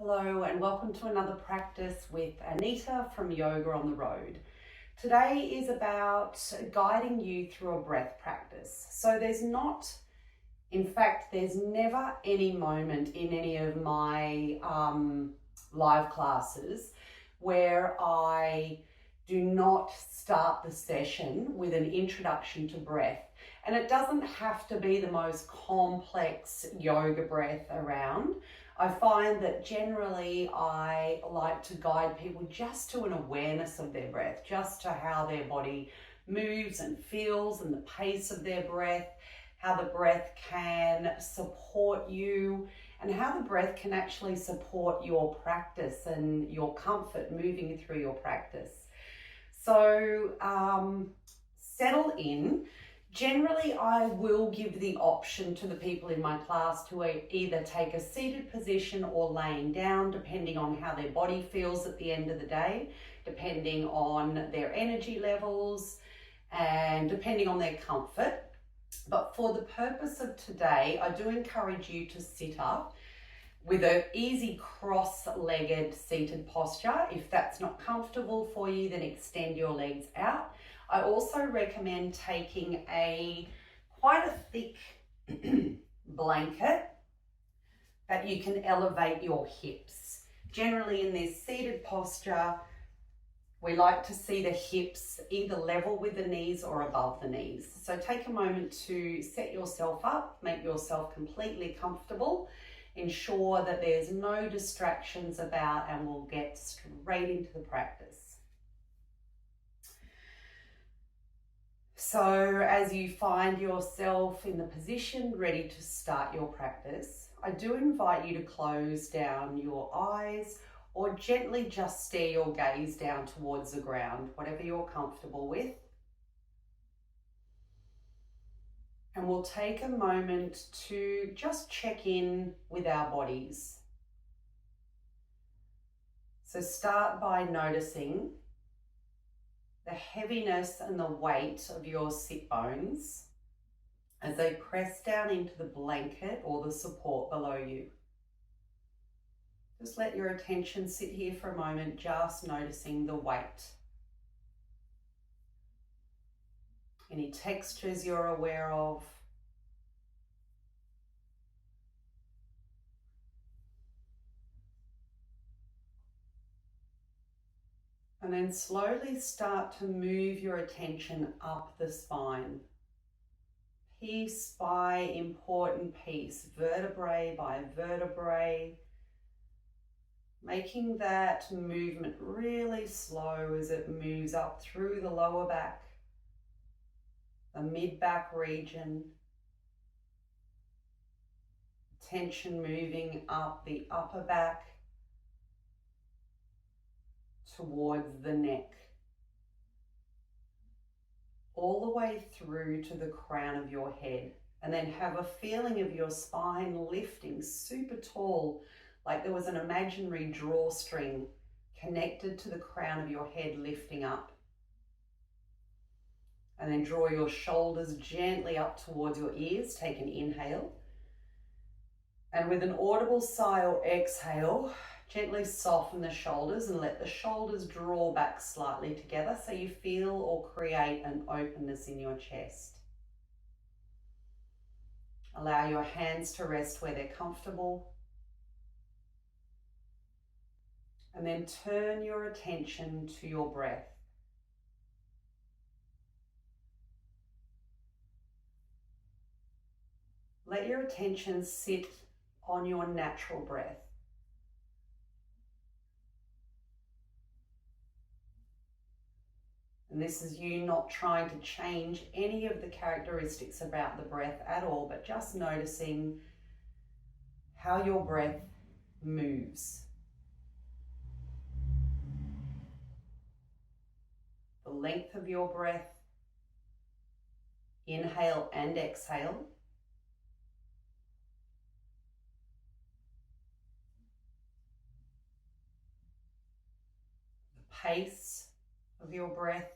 Hello and welcome to another practice with Anita from Yoga on the Road. Today is about guiding you through a breath practice. So there's never any moment in any of my live classes where I do not start the session with an introduction to breath. And it doesn't have to be the most complex yoga breath around. I find that generally I like to guide people just to an awareness of their breath, just to how their body moves and feels and the pace of their breath, how the breath can support you and how the breath can actually support your practice and your comfort moving through your practice. So settle in. Generally, I will give the option to the people in my class to either take a seated position or laying down, depending on how their body feels at the end of the day, depending on their energy levels, and depending on their comfort. But for the purpose of today, I do encourage you to sit up with an easy cross-legged seated posture. If that's not comfortable for you, then extend your legs out. I also recommend taking quite a thick blanket that you can elevate your hips. Generally in this seated posture, we like to see the hips either level with the knees or above the knees. So take a moment to set yourself up, make yourself completely comfortable, ensure that there's no distractions about, and we'll get straight into the practice. So as you find yourself in the position ready to start your practice, I do invite you to close down your eyes or gently just stare your gaze down towards the ground, whatever you're comfortable with. And we'll take a moment to just check in with our bodies. So start by noticing the heaviness and the weight of your sit bones as they press down into the blanket or the support below you. Just let your attention sit here for a moment, just noticing the weight. Any textures you're aware of. And then slowly start to move your attention up the spine. Piece by important piece, vertebrae by vertebrae. Making that movement really slow as it moves up through the lower back, the mid-back region. Tension moving up the upper back towards the neck. All the way through to the crown of your head. And then have a feeling of your spine lifting super tall, like there was an imaginary drawstring connected to the crown of your head lifting up. And then draw your shoulders gently up towards your ears. Take an inhale. And with an audible sigh or exhale, gently soften the shoulders and let the shoulders draw back slightly together so you feel or create an openness in your chest. Allow your hands to rest where they're comfortable. And then turn your attention to your breath. Let your attention sit on your natural breath. And this is you not trying to change any of the characteristics about the breath at all, but just noticing how your breath moves. The length of your breath, inhale and exhale. The pace of your breath.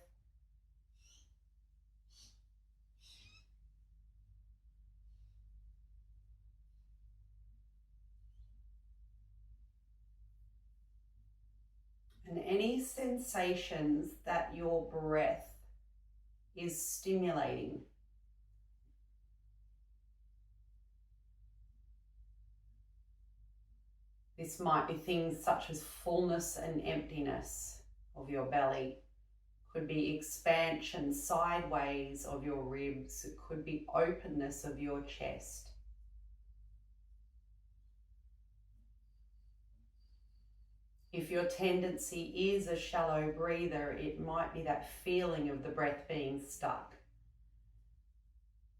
sensations that your breath is stimulating. This might be things such as fullness and emptiness of your belly. Could be expansion sideways of your ribs. It could be openness of your chest. If your tendency is a shallow breather, it might be that feeling of the breath being stuck.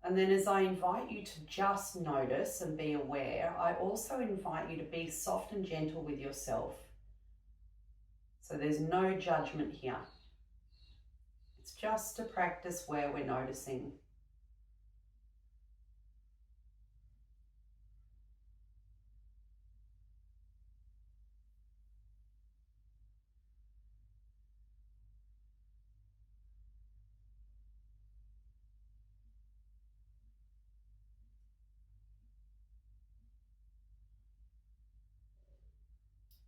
And then as I invite you to just notice and be aware, I also invite you to be soft and gentle with yourself. So there's no judgment here. It's just a practice where we're noticing.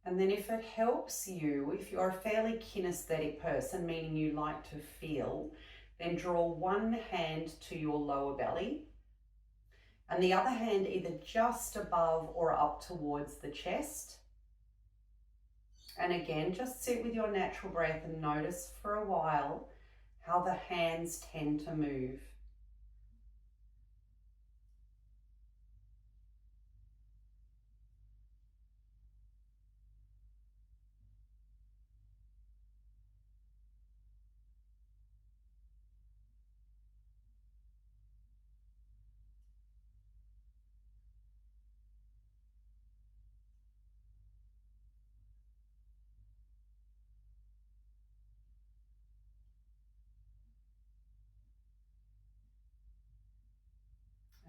And then if it helps you, if you're a fairly kinesthetic person, meaning you like to feel, then draw one hand to your lower belly and the other hand either just above or up towards the chest. And again, just sit with your natural breath and notice for a while how the hands tend to move.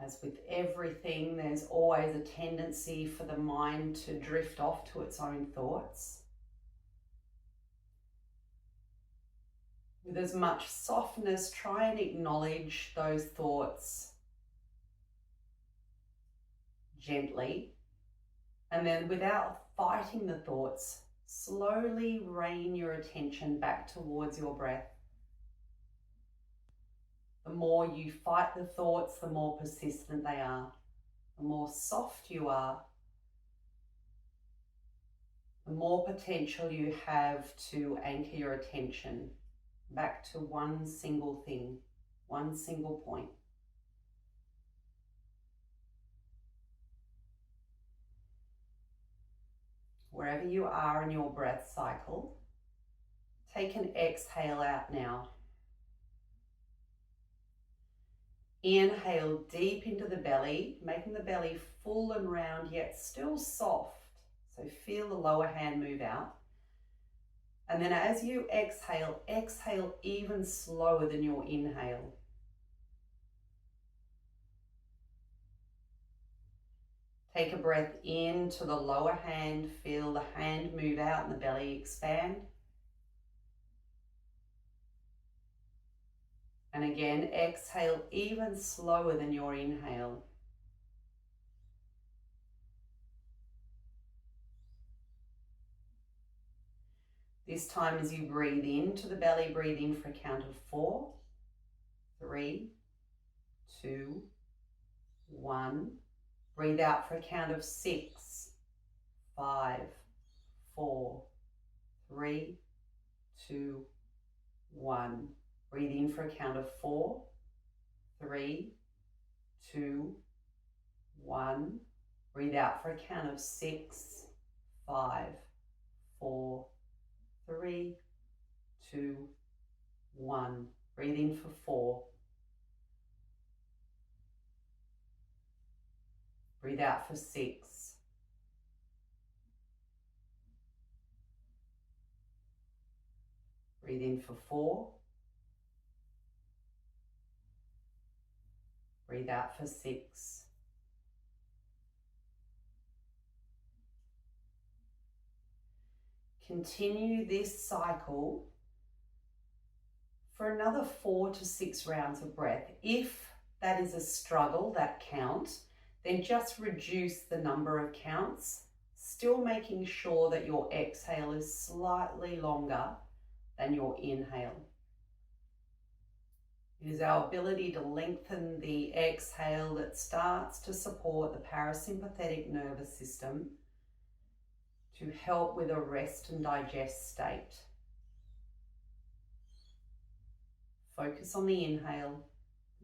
As with everything, there's always a tendency for the mind to drift off to its own thoughts. With as much softness, try and acknowledge those thoughts gently. And then without fighting the thoughts, slowly rein your attention back towards your breath. The more you fight the thoughts, the more persistent they are. The more soft you are, the more potential you have to anchor your attention back to one single thing, one single point. Wherever you are in your breath cycle, take an exhale out now. Inhale deep into the belly, making the belly full and round yet still soft. So feel the lower hand move out. And then as you exhale, exhale even slower than your inhale. Take a breath into the lower hand, feel the hand move out and the belly expand. And again, exhale even slower than your inhale. This time as you breathe into the belly, breathe in for a count of 4, 3, 2, 1. Breathe out for a count of 6, 5, 4, 3, 2, 1. Breathe in for a count of 4, 3, 2, 1. Breathe out for a count of 6, 5, 4, 3, 2, 1. Breathe in for 4. Breathe out for 6. Breathe in for 4. Breathe out for 6. Continue this cycle for another 4 to 6 rounds of breath. If that is a struggle, that count, then just reduce the number of counts, still making sure that your exhale is slightly longer than your inhale. It is our ability to lengthen the exhale that starts to support the parasympathetic nervous system to help with a rest and digest state. Focus on the inhale,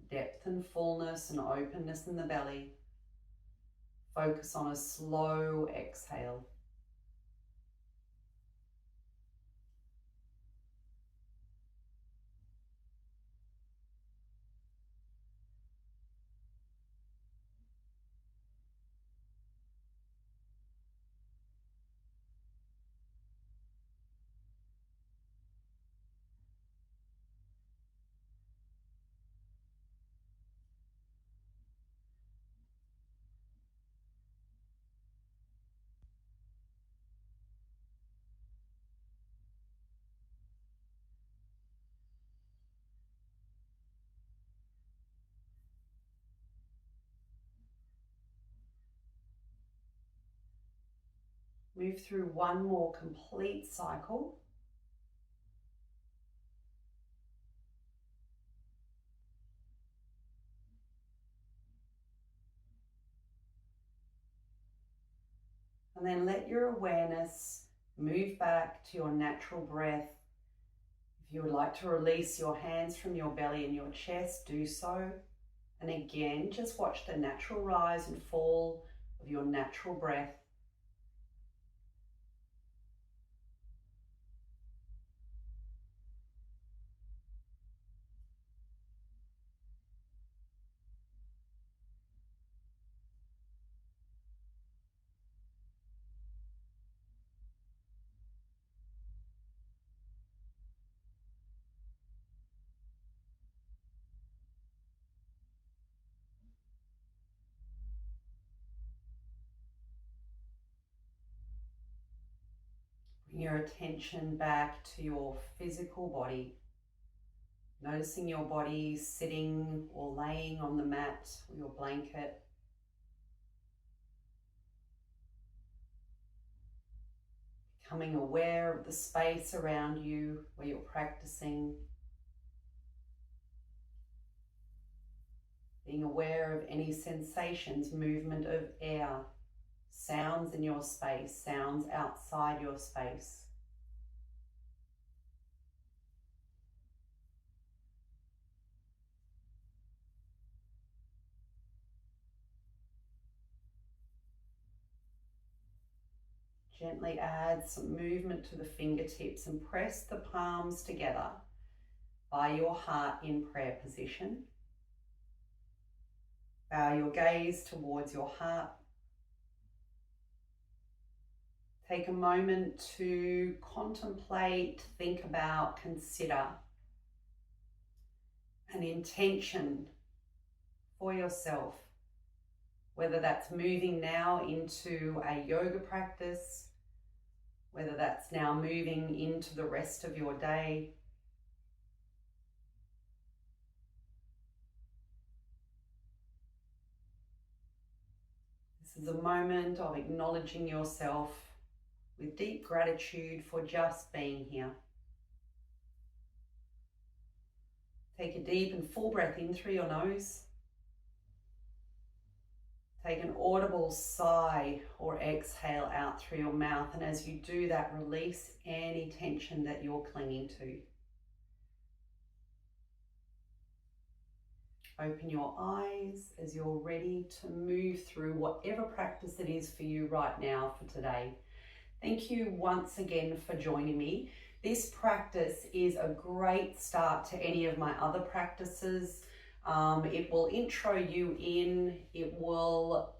depth and fullness and openness in the belly. Focus on a slow exhale. Move through one more complete cycle. And then let your awareness move back to your natural breath. If you would like to release your hands from your belly and your chest, do so. And again, just watch the natural rise and fall of your natural breath. Bring your attention back to your physical body. Noticing your body sitting or laying on the mat or your blanket. Becoming aware of the space around you where you're practicing. Being aware of any sensations, movement of air, sounds in your space, sounds outside your space. Gently add some movement to the fingertips and press the palms together by your heart in prayer position. Bow your gaze towards your heart. Take a moment to contemplate, think about, consider an intention for yourself, whether that's moving now into a yoga practice, whether that's now moving into the rest of your day. This is a moment of acknowledging yourself with deep gratitude for just being here. Take a deep and full breath in through your nose. Take an audible sigh or exhale out through your mouth, and as you do that, release any tension that you're clinging to. Open your eyes as you're ready to move through whatever practice it is for you right now for today. Thank you once again for joining me. This practice is a great start to any of my other practices. It will intro you in, it will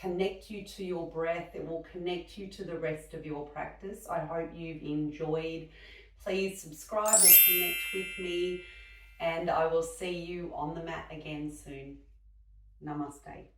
connect you to your breath, it will connect you to the rest of your practice. I hope you've enjoyed. Please subscribe or connect with me, and I will see you on the mat again soon. Namaste.